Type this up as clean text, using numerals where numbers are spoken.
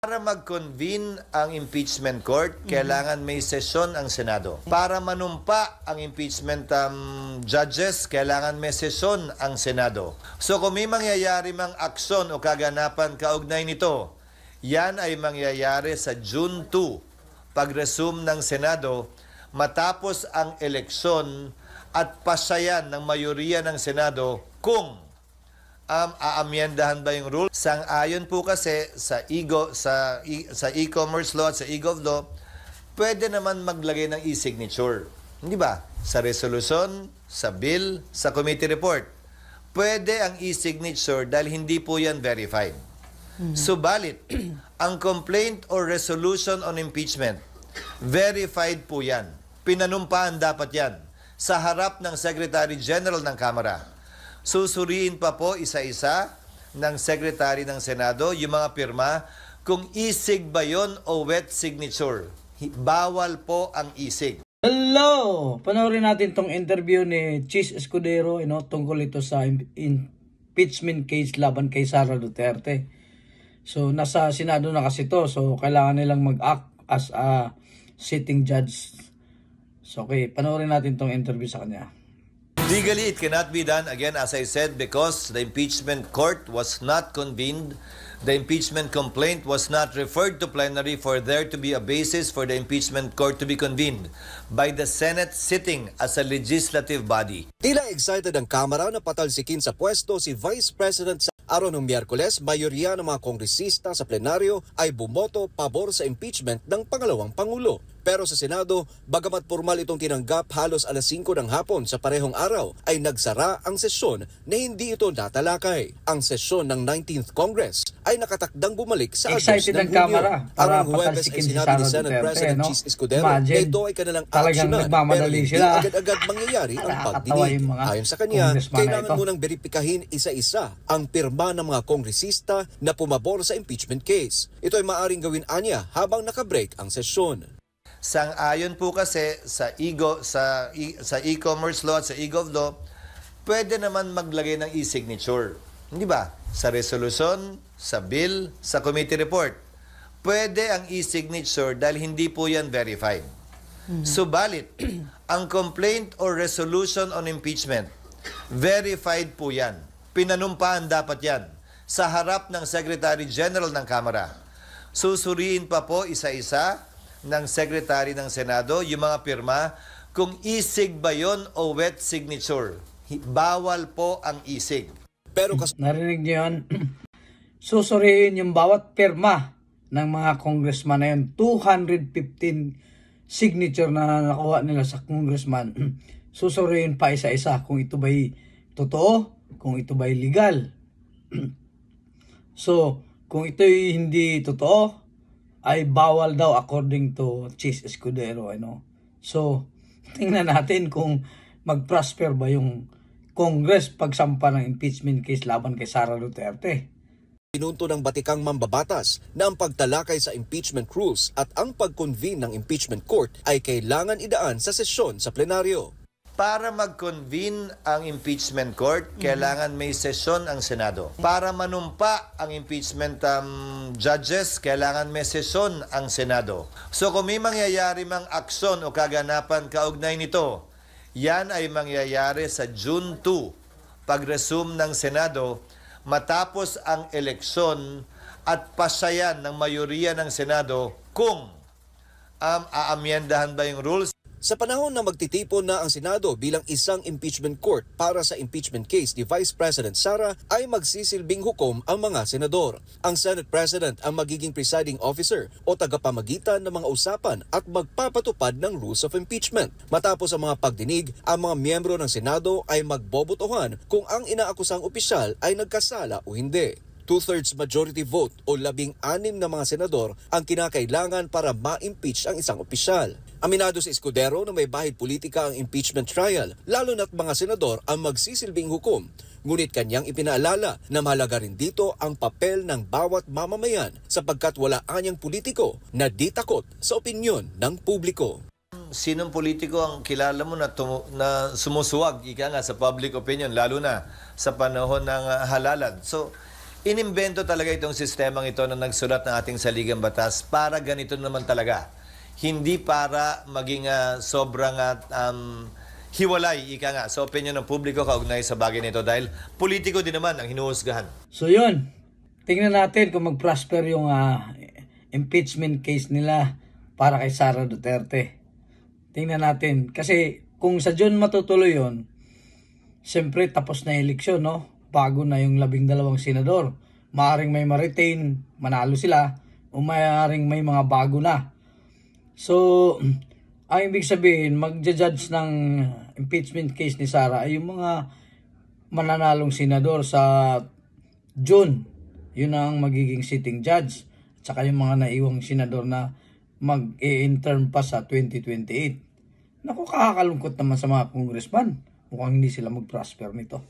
Para mag-convene ang impeachment court, kailangan may sesyon ang Senado. Para manumpa ang impeachment judges, kailangan may sesyon ang Senado. So kung may mangyayari mang aksyon o kaganapan kaugnay nito, yan ay mangyayari sa June 2, pag-resume ng Senado, matapos ang eleksyon at pasayan ng mayoriya ng Senado kung aamyendahan ba yung rule. Sang-ayon po kasi sa e-commerce law at sa e-gov law, pwede naman maglagay ng e-signature. Hindi ba? Sa resolution, sa bill, sa committee report. Pwede ang e-signature dahil hindi po yan verified. Subalit, ang complaint or resolution on impeachment, verified po yan. Pinanumpaan dapat yan sa harap ng Secretary General ng Kamara. Susuriin pa po isa-isa ng Secretary ng Senado yung mga pirma kung isig ba yun o wet signature. Bawal po ang isig. Hello! Panoorin natin tong interview ni Chis Escudero tungkol ito sa impeachment case laban kay Sara Duterte. So, nasa Senado na kasi to. So, kailangan nilang mag-act as a sitting judge. So, okay. Panoorin natin tong interview sa kanya. Legally, it cannot be done, again, as I said, because the impeachment court was not convened. The impeachment complaint was not referred to plenary for there to be a basis for the impeachment court to be convened by the Senate sitting as a legislative body. Tila excited ang Kamara na patalsikin sa pwesto si Vice President Sara. Araw ng Miyerkules, mayoriya ng mga kongresista sa plenaryo ay bumoto pabor sa impeachment ng pangalawang Pangulo. Pero sa Senado, bagamat formal itong tinanggap halos alas 5 ng hapon sa parehong araw, ay nagsara ang sesyon na hindi ito natalakay. Ang sesyon ng 19th Congress ay nakatakdang bumalik sa Agos ng Hunyo. Ang Huwebes ay sinabi ni Senate President Chis Escudero na ito ay kanilang aksyonan pero hindi agad-agad mangyayari ang pagdinig. Ayon sa kanya, kailangan munang beripikahin isa-isa ang pirma ng mga kongresista na pumabor sa impeachment case. Ito ay maaring gawin anya habang nakabreak ang sesyon. Sang-ayon po kasi sa e-commerce law at sa e-gov law, pwede naman maglagay ng e-signature. Hindi ba? Sa resolution, sa bill, sa committee report. Pwede ang e-signature dahil hindi po yan verified. Subalit, ang complaint or resolution on impeachment, verified po yan. Pinanumpaan dapat yan sa harap ng Secretary General ng Kamara. Susuriin pa po isa-isa ng Secretary ng Senado yung mga pirma kung isig ba yun o wet signature. Bawal po ang isig. Pero narinig niyo yan? Susuriin yung bawat pirma ng mga congressman na yun. 215 signature na nakuha nila sa congressman. Susuriin pa isa-isa kung ito ba'y totoo, kung ito ba'y legal. So, kung ito'y hindi totoo, ay bawal daw according to Chis Escudero. So, tingnan natin kung mag-prosper ba yung Congress pagsampa ng impeachment case laban kay Sara Duterte. Pinunto ng batikang mambabatas na ang pagtalakay sa impeachment rules at ang pag-convene ng impeachment court ay kailangan idaan sa sesyon sa plenaryo. Para mag-convene ang impeachment court, kailangan may sesyon ang Senado. Para manumpa ang impeachment judges, kailangan may sesyon ang Senado. So kung may mangyayari mang aksyon o kaganapan kaugnay nito, yan ay mangyayari sa June 2, pag-resume ng Senado, matapos ang eleksyon at pasayan ng mayoriya ng Senado kung aamyendahan ba yung rules. Sa panahon na magtitipon na ang Senado bilang isang impeachment court para sa impeachment case ni Vice President Sara, ay magsisilbing hukom ang mga senador. Ang Senate President ang magiging presiding officer o tagapamagitan ng mga usapan at magpapatupad ng rules of impeachment. Matapos ang mga pagdinig, ang mga miyembro ng Senado ay magbobotohan kung ang inaakusang opisyal ay nagkasala o hindi. 2/3 majority vote o 16 na mga senador ang kinakailangan para ma-impeach ang isang opisyal. Aminado si Escudero na may bahid politika ang impeachment trial, lalo na't mga senador ang magsisilbing hukom. Ngunit kanyang ipinaalala na mahalaga rin dito ang papel ng bawat mamamayan sapagkat wala anyang politiko na di takot sa opinyon ng publiko. Sinong politiko ang kilala mo na sumusuwag ika nga sa public opinion, lalo na sa panahon ng halalan? So, Inimbento talaga itong sistemang ito na nagsulat ng ating saligang batas para ganito naman talaga. Hindi para maging sobrang hiwalay, ika nga, sa opinion ng publiko kaugnay sa bagay nito dahil politiko din naman ang hinuhusgahan. So yun, tingnan natin kung mag-prosper yung impeachment case nila para kay Sara Duterte. Tingnan natin. Kasi kung sa June matutuloy yun, siyempre tapos na yung eleksyon, no? Bago na yung 12 senador. Maaring may ma-retain, manalo sila, o maaring may mga bago na. So, ang ibig sabihin, magja-judge ng impeachment case ni Sara ay yung mga mananalong senador sa June. Yun ang magiging sitting judge. At saka yung mga naiwang senador na mag-i-intern pa sa 2028. Naku, kakakalungkot naman sa mga congressman. Mukhang hindi sila mag-prosper nito.